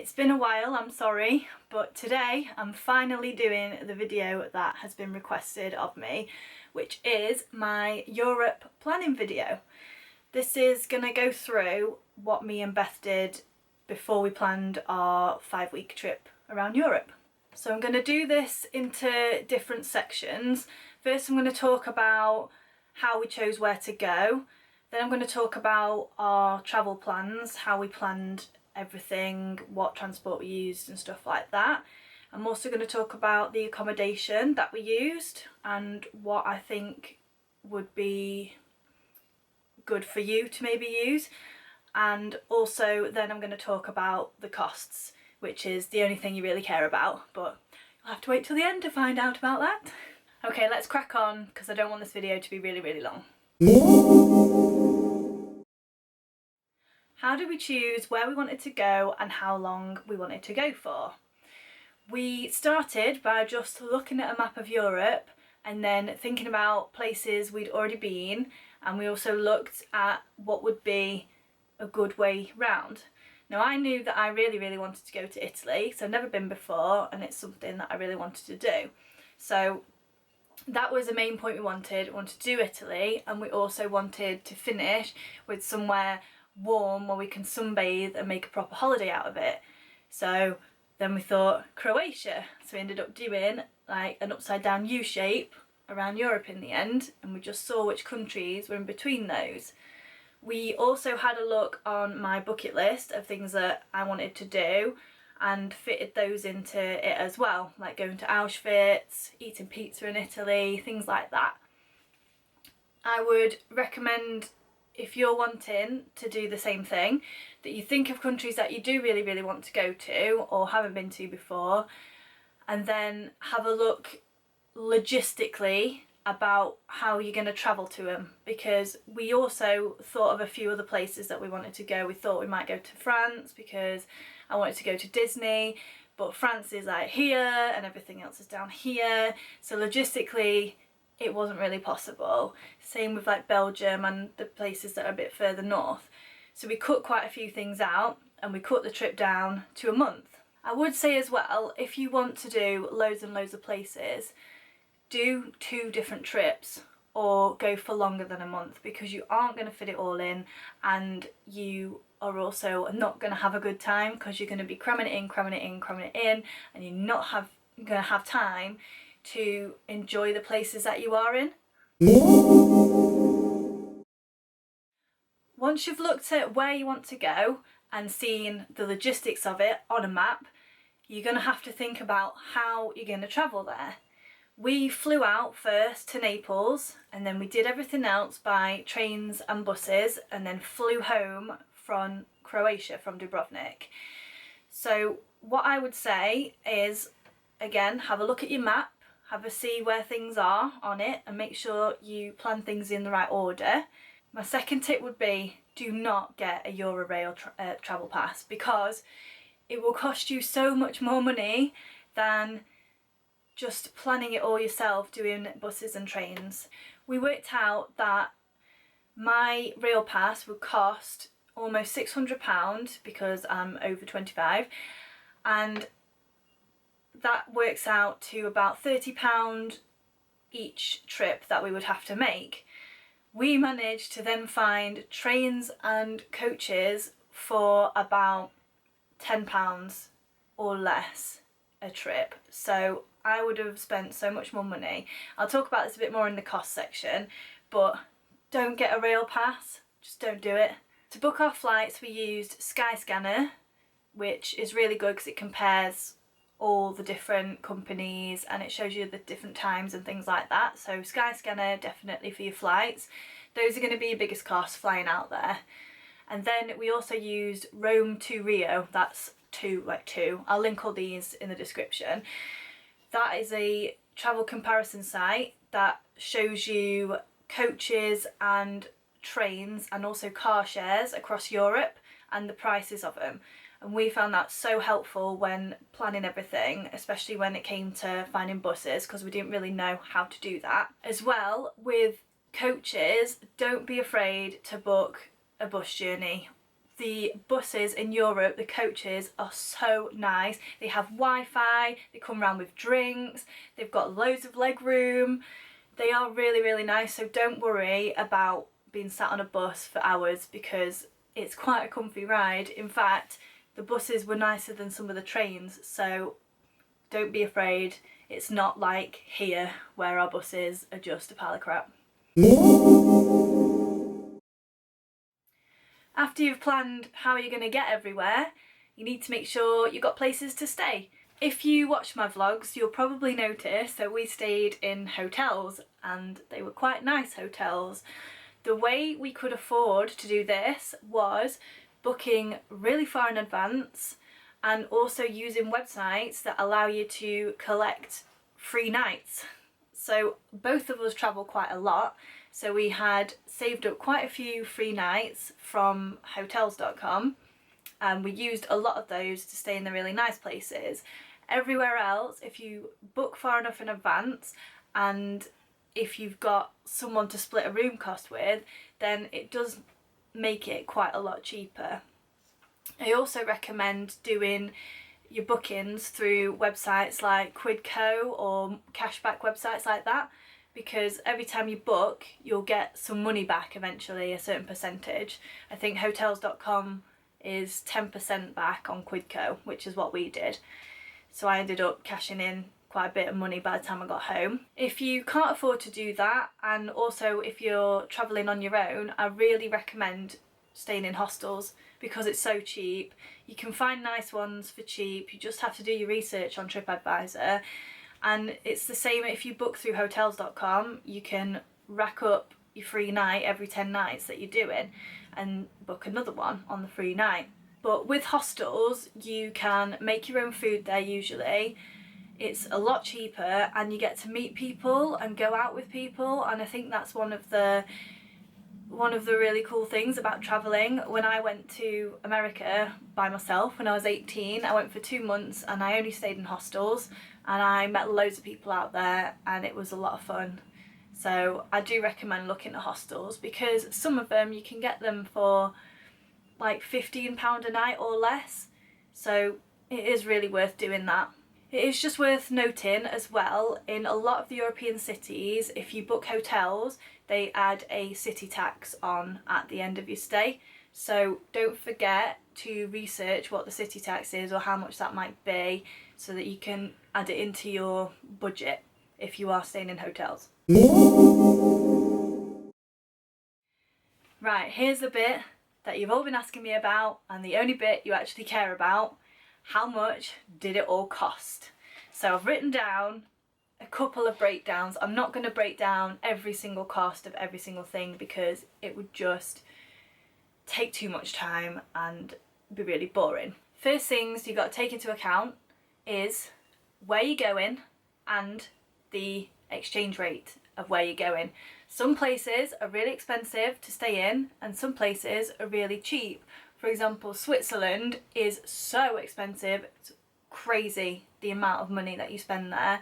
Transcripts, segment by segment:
It's been a while, I'm sorry, but today I'm finally doing the video that has been requested of me, which is my Europe planning video. This is going to go through what me and Beth did before we planned our 5-week trip around Europe. So I'm going to do this into different sections. First I'm going to talk about how we chose where to go. Then I'm going to talk about our travel plans, how we planned everything, what transport we used and stuff like that. I'm also going to talk about the accommodation that we used and what I think would be good for you to maybe use. And also then I'm going to talk about the costs, which is the only thing you really care about, but you'll have to wait till the end to find out about that. Okay, let's crack on because I don't want this video to be really long. How did we choose where we wanted to go and how long we wanted to go for? We started by just looking at a map of Europe and then thinking about places we'd already been, and we also looked at what would be a good way round. Now I knew that I really wanted to go to Italy, so I've never been before and it's something that I really wanted to do. So that was the main point we wanted. We wanted to do Italy, and we also wanted to finish with somewhere warm where we can sunbathe and make a proper holiday out of it. So then we thought Croatia, so we ended up doing like an upside down U shape around Europe in the end, and we just saw which countries were in between those. We also had a look on my bucket list of things that I wanted to do and fitted those into it as well, like going to Auschwitz, eating pizza in Italy, things like that. I would recommend, if you're wanting to do the same thing, that you think of countries that you do really want to go to or haven't been to before, and then have a look logistically about how you're going to travel to them, because we also thought of a few other places that we wanted to go. We thought we might go to France because I wanted to go to Disney, but France is like here and everything else is down here, so logistically it wasn't really possible. Same with like Belgium and the places that are a bit further north. So we cut quite a few things out and we cut the trip down to a month. I would say as well, if you want to do loads and loads of places, do 2 different trips or go for longer than a month, because you aren't going to fit it all in, and you are also not going to have a good time because you're going to be cramming it in, and you're not going to have time to enjoy the places that you are in. Once you've looked at where you want to go and seen the logistics of it on a map, you're going to have to think about how you're going to travel there. We flew out first to Naples, and then we did everything else by trains and buses, and then flew home from Croatia, from Dubrovnik. So what I would say is, again, have a look at your map, have a see where things are on it, and make sure you plan things in the right order. My second tip would be, do not get a Eurail travel pass, because it will cost you so much more money than just planning it all yourself, doing buses and trains. We worked out that my rail pass would cost almost £600 because I'm over 25, and that works out to about £30 each trip that we would have to make. We managed to then find trains and coaches for about £10 or less a trip, so I would have spent so much more money. I'll talk about this a bit more in the cost section, but don't get a rail pass, just don't do it. To book our flights we used Skyscanner, which is really good because it compares all the different companies and it shows you the different times and things like that. So Skyscanner definitely for your flights. Those are going to be your biggest costs flying out there. And then we also used Rome to Rio, that's two. I'll link all these in the description. That is a travel comparison site that shows you coaches and trains and also car shares across Europe and the prices of them. And we found that so helpful when planning everything, especially when it came to finding buses, because we didn't really know how to do that. As well, with coaches, don't be afraid to book a bus journey The buses in Europe, the coaches, are so nice. They have Wi-Fi, they come around with drinks, they've got loads of leg room. They are really, really nice, so don't worry about being sat on a bus for hours because it's quite a comfy ride. In fact, the buses were nicer than some of the trains, so don't be afraid. It's not like here where our buses are just a pile of crap. After you've planned how you're going to get everywhere, you need to make sure you've got places to stay. If you watch my vlogs, you'll probably notice that we stayed in hotels, and they were quite nice hotels. The way we could afford to do this was booking really far in advance and also using websites that allow you to collect free nights. So both of us travel quite a lot, so we had saved up quite a few free nights from hotels.com, and we used a lot of those to stay in the really nice places. Everywhere else, if you book far enough in advance and if you've got someone to split a room cost with, then it does make it quite a lot cheaper. I also recommend doing your bookings through websites like Quidco or cashback websites like that, because every time you book you'll get some money back eventually, a certain percentage. I think hotels.com is 10% back on Quidco, which is what we did. So I ended up cashing in quite a bit of money by the time I got home. If you can't afford to do that, and also if you're travelling on your own, I really recommend staying in hostels because it's so cheap. You can find nice ones for cheap, you just have to do your research on TripAdvisor. And it's the same if you book through hotels.com, you can rack up your free night every 10 nights that you're doing and book another one on the free night. But with hostels, you can make your own food there usually. It's a lot cheaper and you get to meet people and go out with people, and I think that's one of the really cool things about travelling. When I went to America by myself when I was 18, I went for 2 months and I only stayed in hostels, and I met loads of people out there and it was a lot of fun. So I do recommend looking at hostels because some of them you can get them for like £15 a night or less, so it is really worth doing that. It is just worth noting as well, in a lot of the European cities, if you book hotels, they add a city tax on at the end of your stay. So don't forget to research what the city tax is or how much that might be, so that you can add it into your budget if you are staying in hotels. Right, here's the bit that you've all been asking me about, and the only bit you actually care about. How much did it all cost? So I've written down a couple of breakdowns. I'm not going to break down every single cost of every single thing because it would just take too much time and be really boring. First things you got to take into account is where you're going and the exchange rate of where you're going. Some places are really expensive to stay in and some places are really cheap. For example, Switzerland is so expensive, it's crazy the amount of money that you spend there.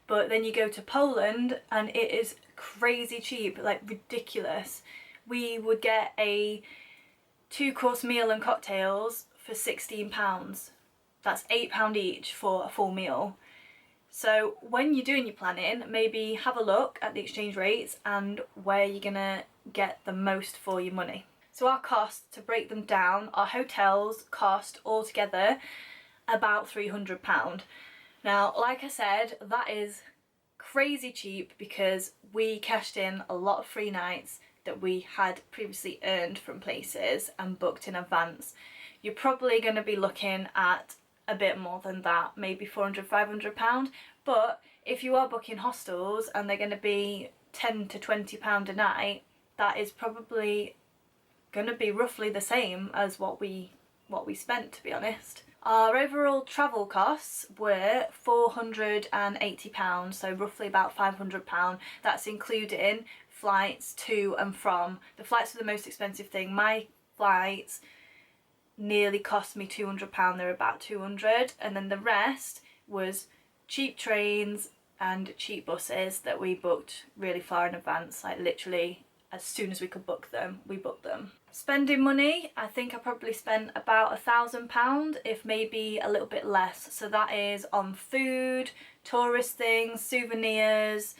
But then you go to Poland and it is crazy cheap, like ridiculous. We would get a 2-course meal and cocktails for £16. That's £8 each for a full meal. So when you're doing your planning, maybe have a look at the exchange rates and where you're gonna get the most for your money. So our costs, to break them down, our hotels cost altogether about £300. Now, like I said, that is crazy cheap because we cashed in a lot of free nights that we had previously earned from places and booked in advance. You're probably going to be looking at a bit more than that, maybe £400, £500. But if you are booking hostels and they're going to be £10 to £20 a night, that is probably going to be roughly the same as what we spent, to be honest. Our overall travel costs were £480, so roughly about £500. That's including flights to and from. The flights are the most expensive thing. My flights nearly cost me £200, they're about £200, and then the rest was cheap trains and cheap buses that we booked really far in advance, like literally as soon as we could book them, we booked them. Spending money, I think I probably spent about £1,000, if maybe a little bit less. So that is on food, tourist things, souvenirs,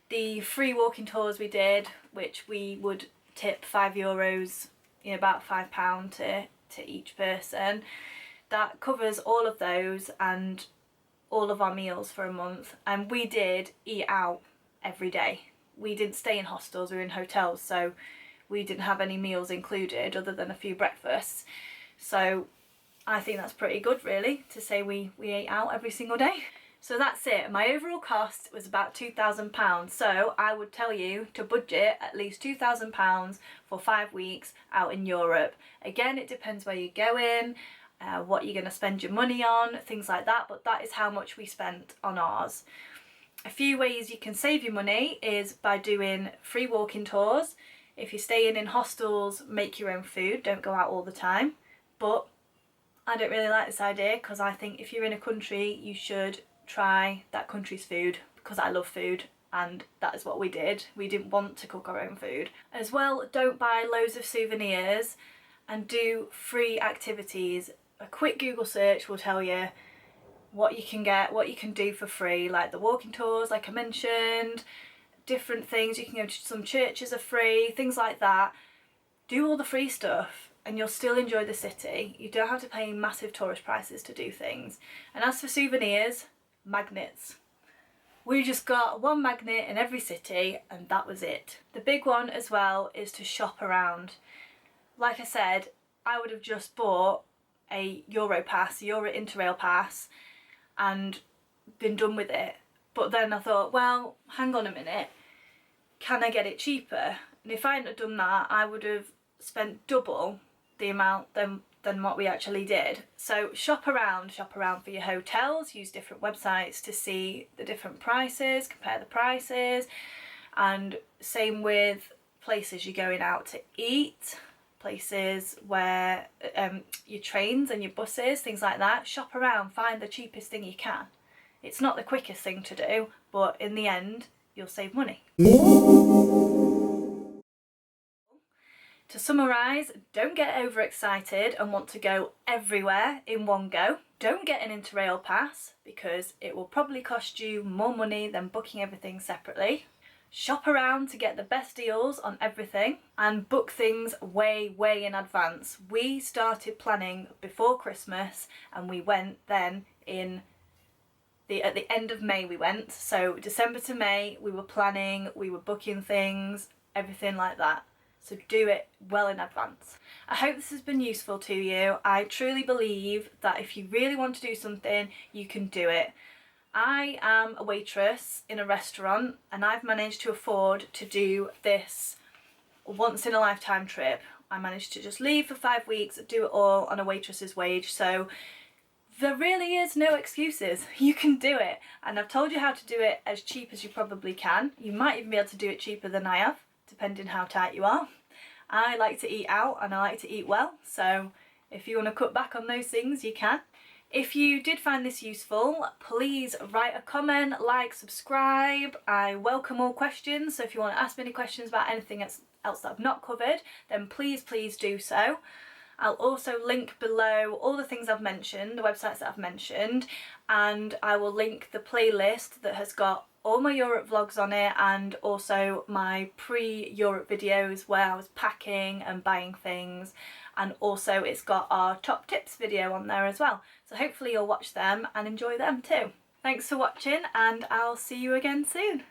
the free walking tours we did, which we would tip €5, about £5 to each person. That covers all of those and all of our meals for a month. And we did eat out every day. We didn't stay in hostels, we were in hotels, so we didn't have any meals included other than a few breakfasts. So I think that's pretty good, really, to say we ate out every single day. So that's it. My overall cost was about £2,000. So I would tell you to budget at least £2,000 for 5 weeks out in Europe. Again, it depends where you're going, what you're going to spend your money on, things like that, but that is how much we spent on ours. A few ways you can save your money is by doing free walking tours. If you're staying in hostels, make your own food, don't go out all the time. But I don't really like this idea, because I think if you're in a country, you should try that country's food, because I love food and that is what we did. We didn't want to cook our own food. As well, don't buy loads of souvenirs and do free activities. A quick Google search will tell you what you can get, what you can do for free, like the walking tours, like I mentioned, different things. You can go to some churches are free, things like that. Do all the free stuff and you'll still enjoy the city. You don't have to pay massive tourist prices to do things. And as for souvenirs, magnets. We just got one magnet in every city and that was it. The big one as well is to shop around. Like I said, I would have just bought a Euro pass, a Euro Interrail pass, and been done with it. But then I thought, well, hang on a minute, can I get it cheaper? And if I hadn't done that, I would have spent double the amount than what we actually did. So shop around for your hotels, use different websites to see the different prices, compare the prices, and same with places you're going out to eat, places where your trains and your buses, things like that. Shop around, find the cheapest thing you can. It's not the quickest thing to do, but in the end, you'll save money. To summarise, don't get overexcited and want to go everywhere in one go. Don't get an Interrail pass because it will probably cost you more money than booking everything separately. Shop around to get the best deals on everything and book things way in advance. We started planning before Christmas and we went then at the end of May we went. So December to May we were planning, we were booking things, everything like that. So do it well in advance. I hope this has been useful to you. I truly believe that if you really want to do something, you can do it. I am a waitress in a restaurant and I've managed to afford to do this once in a lifetime trip. I managed to just leave for 5 weeks, do it all on a waitress's wage. So there really is no excuses. You can do it. And I've told you how to do it as cheap as you probably can. You might even be able to do it cheaper than I have, depending how tight you are. I like to eat out and I like to eat well, so if you want to cut back on those things, you can. If you did find this useful, please write a comment, like, subscribe. I welcome all questions, so if you want to ask me any questions about anything else that I've not covered, then please do so. I'll also link below all the things I've mentioned, the websites that I've mentioned, and I will link the playlist that has got all my Europe vlogs on it and also my pre-Europe videos where I was packing and buying things, and also it's got our top tips video on there as well. So hopefully you'll watch them and enjoy them too. Thanks for watching and I'll see you again soon.